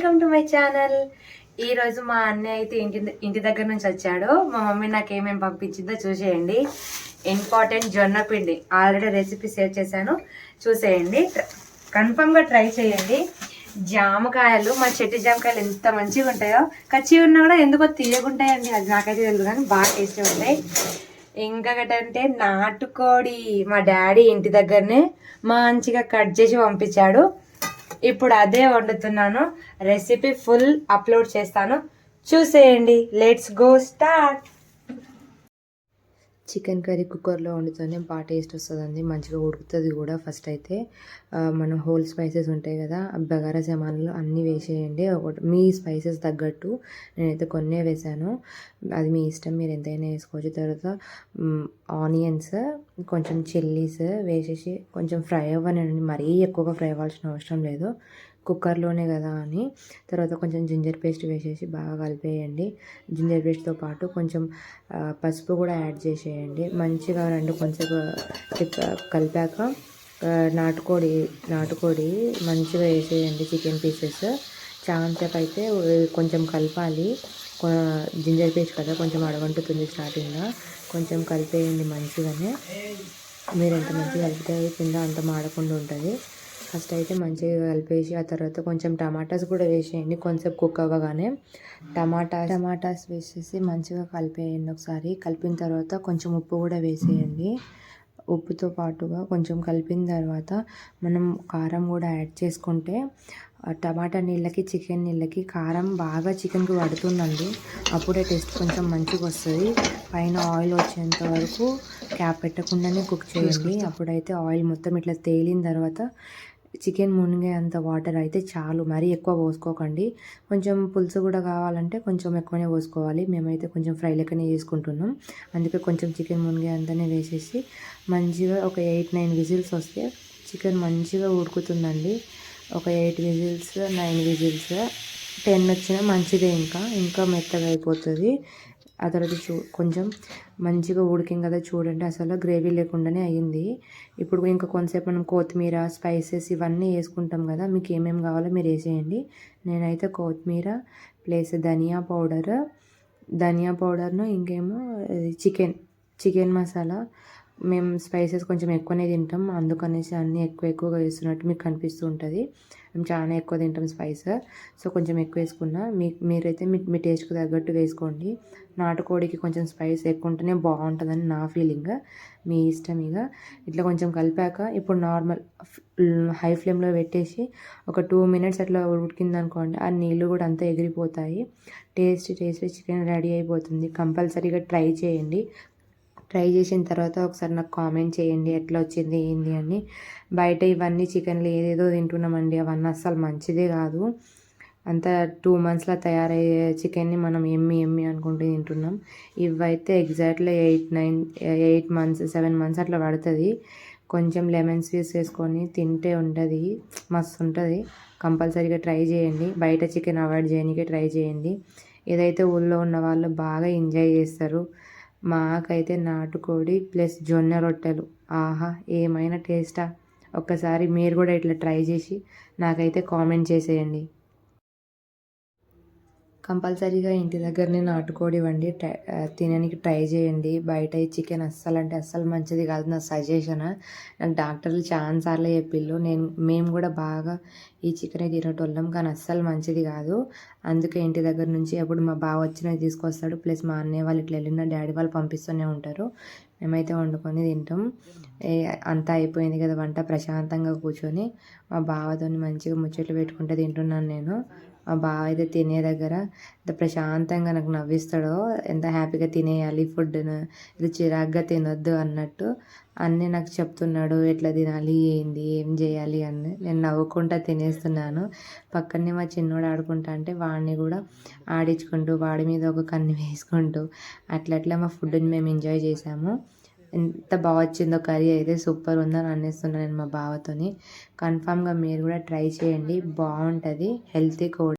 Welcome to my channel. ఈరోజు మా అన్నయ్య అయితే ఇంటి దగ్గర నుంచి వచ్చాడు. మా మమ్మీ నాకు ఏమేమి పంపించిందో చూసేయండి. ఇంపార్టెంట్ జొన్న పిండి ఆల్రెడీ రెసిపీ షేర్ చేశాను, చూసేయండి. కన్ఫర్మ్గా ట్రై చేయండి. జామకాయలు, మా చెట్టు జామకాయలు ఎంత మంచిగా ఉంటాయో, కచ్చి ఉన్నా కూడా ఎందుకో తీయగుంటాయండి. అది నాకైతే తెలియదు కానీ బాగా టేస్టీ ఉంటాయి. ఇంకొకటంటే నాటుకోడి మా డాడీ ఇంటి దగ్గరనే మంచిగా కట్ చేసి పంపించాడు. ఇప్పుడు అదే వండుతున్నాను. రెసిపీ ఫుల్ అప్లోడ్ చేస్తాను, చూసేయండి. Let's go start. Chicken curry కుక్కర్లో వండుతూనే బాగా టేస్ట్ వస్తుందండి, మంచిగా ఉడుకుతుంది కూడా. ఫస్ట్ అయితే మనం హోల్ స్పైసెస్ ఉంటాయి కదా, బగారా సామాన్లు అన్నీ వేసేయండి. మీ స్పైసెస్ తగ్గట్టు, నేనైతే కొన్నే వేసాను, అది మీ ఇష్టం, మీరు ఎంతైనా వేసుకోవచ్చు. తర్వాత ఆనియన్స్, కొంచెం చిల్లీస్ వేసేసి కొంచెం ఫ్రై అవ్వనండి, మరీ ఎక్కువగా ఫ్రై అవ్వాల్సిన అవసరం లేదు, కుక్కర్లోనే కదా అని. తర్వాత కొంచెం జింజర్ పేస్ట్ వేసేసి బాగా కలిపేయండి. జింజర్ పేస్ట్తో పాటు కొంచెం పసుపు కూడా యాడ్ చేసేయండి. మంచిగా కొంచెం కలిపాక నాటుకోడి మంచిగా వేసేయండి. చికెన్ పీసెస్ చాలాసేపు అయితే కొంచెం కలపాలి. జింజర్ పేస్ట్ కదా కొంచెం అడగంటుతుంది స్టార్టింగ్లో, కొంచెం కలిపేయండి మంచిగానే. మీరు ఎంత మంచిగా కలిపితే కింద అంత మాడకుండా ఉంటుంది. ఫస్ట్ అయితే మంచిగా కలిపేసి ఆ తర్వాత కొంచెం టమాటాస్ కూడా వేసేయండి. కొంచెం కుక్ అవ్వగానే టమాటాస్ వేసేసి మంచిగా కలిపేయండి. ఒకసారి కలిపిన తర్వాత కొంచెం ఉప్పు కూడా వేసేయండి. ఉప్పుతో పాటుగా కొంచెం కలిపిన తర్వాత మనం కారం కూడా యాడ్ చేసుకుంటే టమాటా నీళ్ళకి చికెన్ నీళ్ళకి కారం బాగా చికెన్కి పడుతుందండి. అప్పుడే టేస్ట్ కొంచెం మంచిగా వస్తుంది. పైన ఆయిల్ వచ్చేంత వరకు క్యాప్ పెట్టకుండానే కుక్ చేయండి. అప్పుడైతే ఆయిల్ మొత్తం ఇట్లా తేలిన తర్వాత చికెన్ మునిగే అంత వాటర్ అయితే చాలు, మరీ ఎక్కువ పోసుకోకండి. కొంచెం పులుసు కూడా కావాలంటే కొంచెం ఎక్కువనే పోసుకోవాలి. మేమైతే కొంచెం ఫ్రై లెక్కనే చేసుకుంటున్నాం, అందుకే కొంచెం చికెన్ మునిగే అంతనే వేసేసి మంచిగా ఒక 8-9 విజిల్స్ వస్తే చికెన్ మంచిగా ఉడుకుతుందండి. ఒక 8 విజిల్స్ 9 విజిల్స్ 10 వచ్చినా మంచిదే, ఇంకా మెత్తగా అయిపోతుంది. ఆ తర్వాత కొంచెం మంచిగా ఉడికింది కదా చూడండి, అసలు గ్రేవీ లేకుండానే అయ్యింది. ఇప్పుడు ఇంకా కొంతసేపు మనం కొత్తిమీర, స్పైసెస్ ఇవన్నీ వేసుకుంటాం కదా, మీకు ఏమేమి కావాలో మీరు వేసేయండి. నేనైతే కొత్తిమీర ప్లస్ ధనియా పౌడర్ను ఇంకేమో చికెన్ మసాలా, మేము స్పైసెస్ కొంచెం ఎక్కువనే తింటాం, అందుకనేసి అన్నీ ఎక్కువగా వేస్తున్నట్టు మీకు కనిపిస్తూ ఉంటుంది. మేము చాలా ఎక్కువ తింటాం స్పైస్, సో కొంచెం ఎక్కువ వేసుకున్నా. మీరైతే మీ టేస్ట్కి తగ్గట్టు వేసుకోండి. నాటుకోడికి కొంచెం స్పైస్ ఎక్కువ ఉంటేనే బాగుంటుందని నా ఫీలింగ్, మీ ఇష్టం. ఇట్లా కొంచెం కలిపాక ఇప్పుడు నార్మల్ హై ఫ్లేమ్లో పెట్టేసి ఒక 2 మినిట్స్ అట్లా ఉడికిందనుకోండి, ఆ నీళ్ళు కూడా అంతా ఎగిరిపోతాయి. టేస్టీ చికెన్ రెడీ అయిపోతుంది. కంపల్సరీగా ట్రై చేయండి. ట్రై చేసిన తర్వాత ఒకసారి నాకు కామెంట్ చేయండి ఎట్లా వచ్చింది ఏంది అని. బయట ఇవన్నీ చికెన్లు ఏదేదో తింటున్నామండి, అవన్నీ అస్సలు మంచిదే కాదు. అంత 2 మంత్స్లో తయారయ్యే చికెన్ని మనం ఎమ్మి అనుకుంటూ తింటున్నాం. ఇవైతే ఎగ్జాక్ట్లీ 8 మంత్స్ 7 మంత్స్ అట్లా పడుతుంది. కొంచెం లెమన్ స్క్వీజ్ వేసుకొని తింటే ఉంటుంది, మస్తు ఉంటుంది. కంపల్సరీగా ట్రై చేయండి. బయట చికెన్ అవాయిడ్ చేయడానికి ట్రై చేయండి. ఏదైతే ఊళ్ళో ఉన్న వాళ్ళు బాగా ఎంజాయ్ చేస్తారు. మాకైతే నాటుకోడి ప్లస్ జొన్న రొట్టెలు, ఆహా ఏమైనా టేస్టా. ఒక్కసారి మీరు కూడా ఇట్లా ట్రై చేసి నాకైతే కామెంట్ చేసేయండి. కంపల్సరీగా ఇంటి దగ్గరనే నాటుకోడి వండి తినడానికి ట్రై చేయండి. బయట ఈ చికెన్ అస్సలు మంచిది కాదు, నా సజెషన్. నాకు డాక్టర్లు చాలాసార్లు చెప్పిళ్ళు. మేము కూడా బాగా ఈ చికెనే తినేటోళ్ళం, కానీ అస్సలు మంచిది కాదు. అందుకే ఇంటి దగ్గర నుంచి ఎప్పుడు మా బావ వచ్చినవి తీసుకొస్తాడు, ప్లస్ మా అన్నయ్య వాళ్ళు ఇట్లా వెళ్ళిన డాడీ వాళ్ళు పంపిస్తూనే ఉంటారు. మేమైతే వండుకొని తింటాం. అంతా అయిపోయింది కదా వంట, ప్రశాంతంగా కూర్చొని మా బావతో మంచిగా ముచ్చట్లు పెట్టుకుంటే తింటున్నాను నేను. మా బావ అయితే తినే దగ్గర ఎంత ప్రశాంతంగా నాకు నవ్విస్తాడో, ఎంత హ్యాపీగా తినేయాలి ఫుడ్ను, ఇది చిరాగ్గా తినొద్దు అన్నట్టు అన్నీ నాకు చెప్తున్నాడు. ఎట్లా తినాలి, ఏంది, ఏం చేయాలి అని. నేను నవ్వుకుంటా తినేస్తున్నాను. పక్కనే మా చిన్నోడు ఆడుకుంటా అంటే వాడిని కూడా ఆడించుకుంటూ వాడి మీద ఒక కన్ను వేసుకుంటూ అట్లా మా ఫుడ్ని మేము ఎంజాయ్ చేసాము. ఎంత బాగా వచ్చిందో కర్రీ అయితే, సూపర్ ఉందని అనేస్తున్నాను నేను మా బావతోని. కన్ఫామ్గా మీరు కూడా ట్రై చేయండి, బాగుంటుంది, హెల్తీ కూడా.